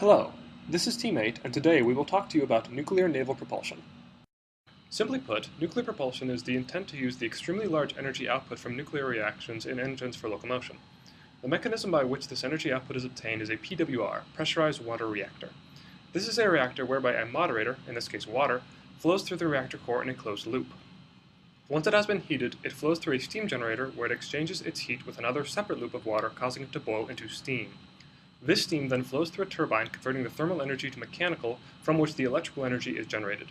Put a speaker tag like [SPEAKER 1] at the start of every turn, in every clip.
[SPEAKER 1] Hello, this is Teammate, and today we will talk to you about nuclear naval propulsion. Simply put, nuclear propulsion is the intent to use the extremely large energy output from nuclear reactions in engines for locomotion. The mechanism by which this energy output is obtained is a PWR, pressurized water reactor. This is a reactor whereby a moderator, in this case water, flows through the reactor core in a closed loop. Once it has been heated, it flows through a steam generator where it exchanges its heat with another separate loop of water, causing it to boil into steam. This steam then flows through a turbine, converting the thermal energy to mechanical, from which the electrical energy is generated.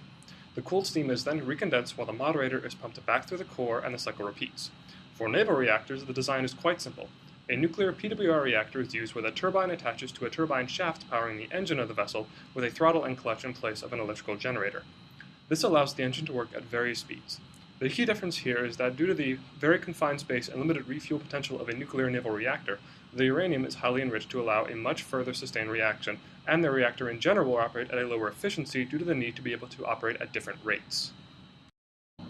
[SPEAKER 1] The cooled steam is then recondensed while the moderator is pumped back through the core and the cycle repeats. For naval reactors, the design is quite simple. A nuclear PWR reactor is used where the turbine attaches to a turbine shaft powering the engine of the vessel with a throttle and clutch in place of an electrical generator. This allows the engine to work at various speeds. The key difference here is that due to the very confined space and limited refuel potential of a nuclear naval reactor, the uranium is highly enriched to allow a much further sustained reaction, and the reactor in general will operate at a lower efficiency due to the need to be able to operate at different rates.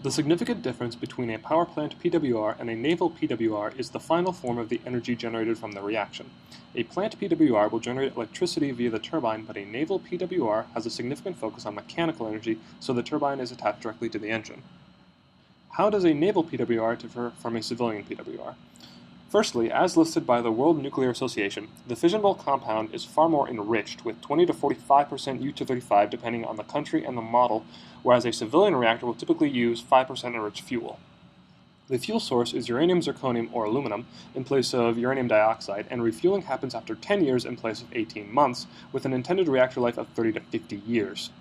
[SPEAKER 1] The significant difference between a power plant PWR and a naval PWR is the final form of the energy generated from the reaction. A plant PWR will generate electricity via the turbine, but a naval PWR has a significant focus on mechanical energy, so the turbine is attached directly to the engine. How does a naval PWR differ from a civilian PWR? Firstly, as listed by the World Nuclear Association, the fissionable compound is far more enriched, with 20 to 45% U-235 depending on the country and the model, whereas a civilian reactor will typically use 5% enriched fuel. The fuel source is uranium, zirconium, or aluminum in place of uranium dioxide, and refueling happens after 10 years in place of 18 months, with an intended reactor life of 30 to 50 years.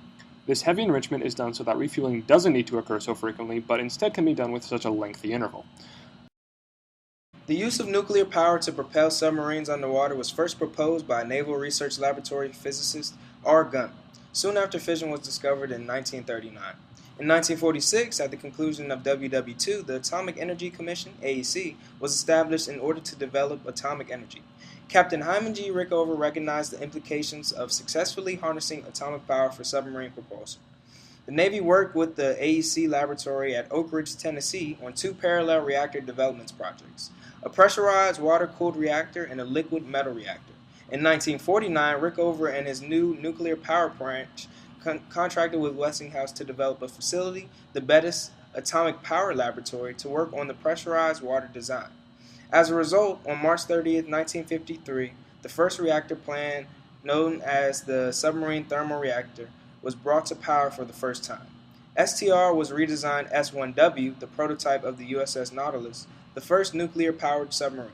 [SPEAKER 1] This heavy enrichment is done so that refueling doesn't need to occur so frequently, but instead can be done with such a lengthy interval.
[SPEAKER 2] The use of nuclear power to propel submarines underwater was first proposed by Naval Research Laboratory physicist R. Gunn, soon after fission was discovered in 1939. In 1946, at the conclusion of WW2, the Atomic Energy Commission, AEC, was established in order to develop atomic energy. Captain Hyman G. Rickover recognized the implications of successfully harnessing atomic power for submarine propulsion. The Navy worked with the AEC laboratory at Oak Ridge, Tennessee on two parallel reactor development projects, a pressurized water-cooled reactor and a liquid metal reactor. In 1949, Rickover and his new nuclear power branch contracted with Westinghouse to develop a facility, the Bettis Atomic Power Laboratory, to work on the pressurized water design. As a result, on March 30, 1953, the first reactor plant, known as the Submarine Thermal Reactor, was brought to power for the first time. STR was redesigned S-1W, the prototype of the USS Nautilus, the first nuclear-powered submarine.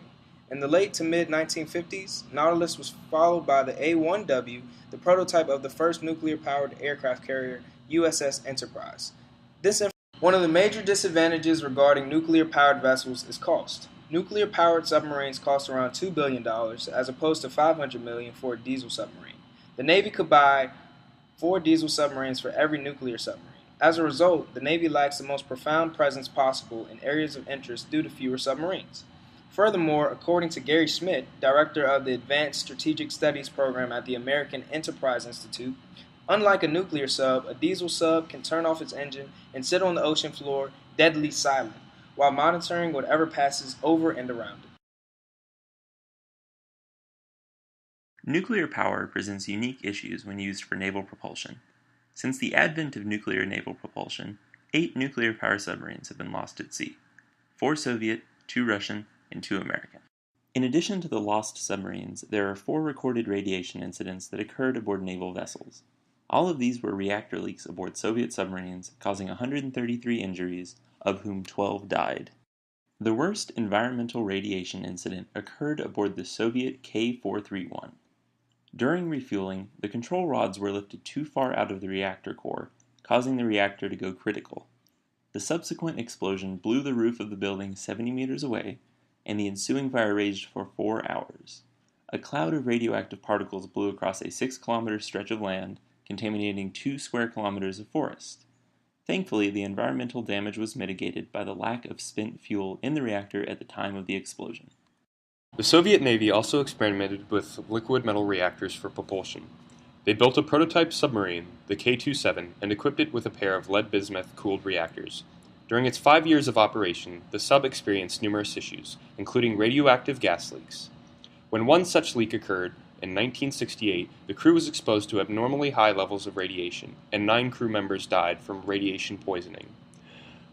[SPEAKER 2] In the late to mid-1950s, Nautilus was followed by the A-1W, the prototype of the first nuclear-powered aircraft carrier, USS Enterprise. One of the major disadvantages regarding nuclear-powered vessels is cost. Nuclear-powered submarines cost around $2 billion, as opposed to $500 million for a diesel submarine. The Navy could buy 4 diesel submarines for every nuclear submarine. As a result, the Navy lacks the most profound presence possible in areas of interest due to fewer submarines. Furthermore, according to Gary Schmidt, director of the Advanced Strategic Studies program at the American Enterprise Institute, unlike a nuclear sub, a diesel sub can turn off its engine and sit on the ocean floor deadly silent, while monitoring whatever passes over and around it.
[SPEAKER 3] Nuclear power presents unique issues when used for naval propulsion. Since the advent of nuclear naval propulsion, 8 nuclear power submarines have been lost at sea: 4 Soviet, 2 Russian, and 2 American. In addition to the lost submarines, there are 4 recorded radiation incidents that occurred aboard naval vessels. All of these were reactor leaks aboard Soviet submarines, causing 133 injuries, of whom 12 died. The worst environmental radiation incident occurred aboard the Soviet K-431. During refueling, the control rods were lifted too far out of the reactor core, causing the reactor to go critical. The subsequent explosion blew the roof of the building 70 meters away, and the ensuing fire raged for 4 hours. A cloud of radioactive particles blew across a 6-kilometer stretch of land, contaminating 2 square kilometers of forest. Thankfully, the environmental damage was mitigated by the lack of spent fuel in the reactor at the time of the explosion.
[SPEAKER 1] The Soviet Navy also experimented with liquid metal reactors for propulsion. They built a prototype submarine, the K-27, and equipped it with a pair of lead-bismuth-cooled reactors. During its 5 years of operation, the sub experienced numerous issues, including radioactive gas leaks. When one such leak occurred, in 1968, the crew was exposed to abnormally high levels of radiation, and 9 crew members died from radiation poisoning.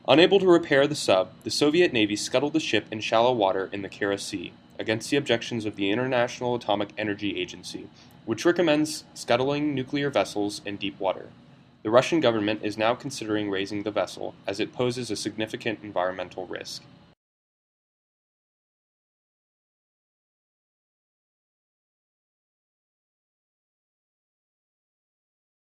[SPEAKER 1] Unable to repair the sub, the Soviet Navy scuttled the ship in shallow water in the Kara Sea, against the objections of the International Atomic Energy Agency, which recommends scuttling nuclear vessels in deep water. The Russian government is now considering raising the vessel, as it poses a significant environmental risk.